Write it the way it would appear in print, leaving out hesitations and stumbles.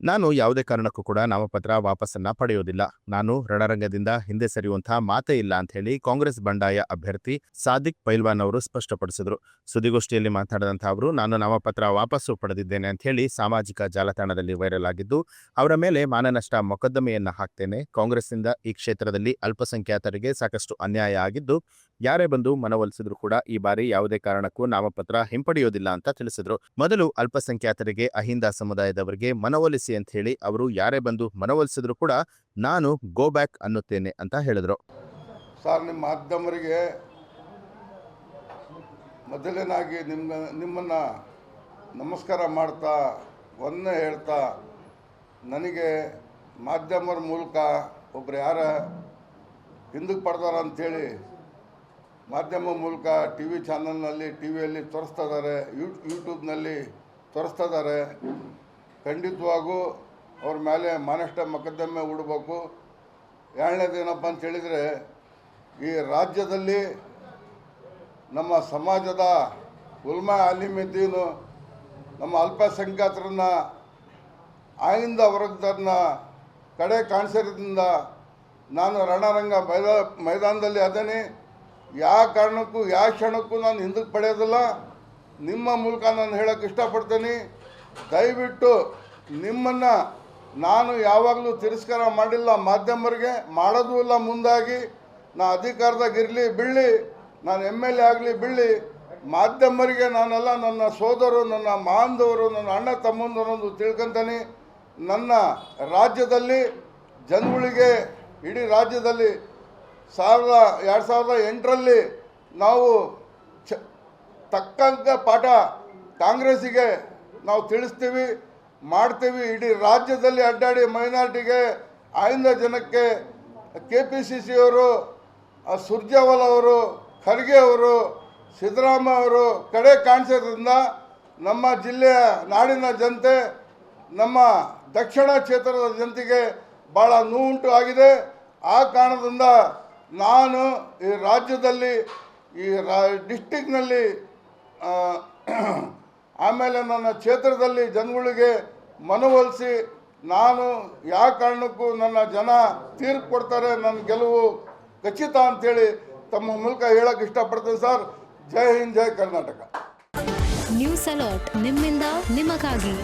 ನಾನು ಯಾವುದೇ ಕಾರಣಕ್ಕೂ ಕೂಡ ನಾಮಪತ್ರ ವಾಪಸ್ಸನ್ನ ಪಡೆಯೋದಿಲ್ಲ. ನಾನು ರಣರಂಗದಿಂದ ಹಿಂದೆ ಸರಿಯುವಂತಹ ಮಾತೇ ಇಲ್ಲ ಅಂತ ಹೇಳಿ ಕಾಂಗ್ರೆಸ್ ಬಂಡಾಯ ಅಭ್ಯರ್ಥಿ ಸಾದಿಕ್ ಪೈಲ್ವಾನ್ ಅವರು ಸ್ಪಷ್ಟಪಡಿಸಿದ್ರು. ಸುದ್ದಿಗೋಷ್ಠಿಯಲ್ಲಿ ಮಾತನಾಡಿದಂತಹ ಅವರು, ನಾನು ನಾಮಪತ್ರ ವಾಪಸ್ಸು ಪಡೆದಿದ್ದೇನೆ ಅಂತ ಹೇಳಿ ಸಾಮಾಜಿಕ ಜಾಲತಾಣದಲ್ಲಿ ವೈರಲ್ ಆಗಿದ್ದು, ಅವರ ಮೇಲೆ ಮಾನನಷ್ಟ ಮೊಕದ್ದಮೆಯನ್ನ ಹಾಕ್ತೇನೆ. ಕಾಂಗ್ರೆಸ್ನಿಂದ ಈ ಕ್ಷೇತ್ರದಲ್ಲಿ ಅಲ್ಪಸಂಖ್ಯಾತರಿಗೆ ಸಾಕಷ್ಟು ಅನ್ಯಾಯ ಆಗಿದ್ದು, ಯಾರೇ ಬಂದು ಮನವೊಲಿಸಿದ್ರು ಕೂಡ ಈ ಬಾರಿ ಯಾವುದೇ ಕಾರಣಕ್ಕೂ ನಾಮಪತ್ರ ಹಿಂಪಡೆಯೋದಿಲ್ಲ ಅಂತ ತಿಳಿಸಿದ್ರು. ಮೊದಲು ಅಲ್ಪಸಂಖ್ಯಾತರಿಗೆ, ಅಹಿಂದ ಸಮುದಾಯದವರಿಗೆ ಮನವೊಲಿಸಿ ಅಂತ ಹೇಳಿ ಅವರು ಯಾರೇ ಬಂದು ಮನವೊಲಿಸಿದ್ರು ಕೂಡ ನಾನು ಗೋ ಬ್ಯಾಕ್ ಅನ್ನುತ್ತೇನೆ ಅಂತ ಹೇಳಿದ್ರು. ಸರ್, ನಿಮ್ಮ ಮಾಧ್ಯಮರಿಗೆ ಮೊದಲನೇದಾಗಿ ನಿಮ್ಮನ್ನ ನಮಸ್ಕಾರ ಮಾಡ್ತಾ ಒಂದೇ ಹೇಳ್ತಾ, ನನಗೆ ಮಾಧ್ಯಮರ ಮೂಲಕ ಒಬ್ರು ಯಾರ ಹಿಂದಕ್ಕೆ ಪಡ್ದಾರ ಅಂಥೇಳಿ ಮಾಧ್ಯಮ ಮೂಲಕ ಟಿ ವಿ ಚಾನಲ್ನಲ್ಲಿ, ಟಿ ವಿಯಲ್ಲಿ ತೋರಿಸ್ತಾ ಇದ್ದಾರೆ, ಯೂಟ್ಯೂಬ್ನಲ್ಲಿ ತೋರಿಸ್ತಾ ಇದ್ದಾರೆ. ಖಂಡಿತವಾಗೂ ಅವ್ರ ಮೇಲೆ ಮಾನಷ್ಟ ಮೊಕದ್ದಮೆ ಹೂಡಬೇಕು. ಎರಡನೇದೇನಪ್ಪ ಅಂತ ಹೇಳಿದರೆ, ಈ ರಾಜ್ಯದಲ್ಲಿ ನಮ್ಮ ಸಮಾಜದ ಉಲ್ಮಾ ಆಲಿಮುದ್ದೀನು ನಮ್ಮ ಅಲ್ಪಸಂಖ್ಯಾತರನ್ನ ಆಯಿಂದ ವರ್ಗದನ್ನ ಕಡೆ ಕಾಣಿಸಿರೋದ್ರಿಂದ ನಾನು ರಣರಂಗ ಮೈದಾನದಲ್ಲಿ ಅದೇನೆ. ಯಾವ ಕಾರಣಕ್ಕೂ ಯಾವ ಕ್ಷಣಕ್ಕೂ ನಾನು ಹಿಂದಕ್ಕೆ ಪಡೆಯೋದಿಲ್ಲ. ನಿಮ್ಮ ಮೂಲಕ ನಾನು ಹೇಳೋಕ್ಕೆ ಇಷ್ಟಪಡ್ತೀನಿ, ದಯವಿಟ್ಟು ನಿಮ್ಮನ್ನು ನಾನು ಯಾವಾಗಲೂ ತಿರಸ್ಕಾರ ಮಾಡಿಲ್ಲ, ಮಾಧ್ಯಮರಿಗೆ ಮಾಡೋದು ಇಲ್ಲ. ಮುಂದಾಗಿ ನಾ ಅಧಿಕಾರದಾಗಿರಲಿ ಬಿಡಲಿ, ನಾನು MLA ಆಗಲಿ ಬಿಡಲಿ, ಮಾಧ್ಯಮರಿಗೆ ನಾನೆಲ್ಲ ನನ್ನ ಸೋದರರು, ನನ್ನ ಮಾಂಧವರು, ನನ್ನ ಅಣ್ಣ ತಮ್ಮಂದರೊಂದು ತಿಳ್ಕೊಂತೀನಿ. ನನ್ನ ರಾಜ್ಯದಲ್ಲಿ ಜನಗಳಿಗೆ, ಇಡೀ ರಾಜ್ಯದಲ್ಲಿ 2008ರಲ್ಲಿ ನಾವು ತಕ್ಕಂಥ ಪಾಠ ಕಾಂಗ್ರೆಸ್ಸಿಗೆ ನಾವು ತಿಳಿಸ್ತೀವಿ, ಮಾಡ್ತೀವಿ. ಇಡೀ ರಾಜ್ಯದಲ್ಲಿ ಅಡ್ಡಾಡಿ ಮೈನಾರಿಟಿಗೆ, ಆಯಿಂದ ಜನಕ್ಕೆ KPCC ಅವರು, ಸುರ್ಜೇವಾಲಾ ಅವರು, ಖರ್ಗೆ ಅವರು, ಸಿದ್ದರಾಮಯ್ಯ ಅವರು ಕಡೆ ಕಾಣಿಸೋದ್ರಿಂದ ನಮ್ಮ ಜಿಲ್ಲೆಯ ನಾಡಿನ ಜನತೆ, ನಮ್ಮ ದಕ್ಷಿಣ ಕ್ಷೇತ್ರದ ಜನತೆಗೆ ಭಾಳ ನೋವುಂಟು ಆಗಿದೆ. ಆ ಕಾರಣದಿಂದ ನಾನು ಈ ರಾಜ್ಯದಲ್ಲಿ, ಈ ಡಿಸ್ಟಿಕ್ನಲ್ಲಿ, ಆಮೇಲೆ ನನ್ನ ಕ್ಷೇತ್ರದಲ್ಲಿ ಜನಗಳಿಗೆ ಮನವೊಲಿಸಿ, ನಾನು ಯಾವ ಕಾರಣಕ್ಕೂ ನನ್ನ ಜನ ತೀರ್ಪು ಕೊಡ್ತಾರೆ, ನನ್ನ ಗೆಲುವು ಖಚಿತ ಅಂಥೇಳಿ ತಮ್ಮ ಮೂಲಕ ಹೇಳೋಕ್ಕೆ ಇಷ್ಟಪಡ್ತೀನಿ ಸರ್. ಜೈ ಹಿಂದ್, ಜೈ ಕರ್ನಾಟಕ. ನ್ಯೂಸ್ ಅಲರ್ಟ್, ನಿಮ್ಮಿಂದ ನಿಮಗಾಗಿ.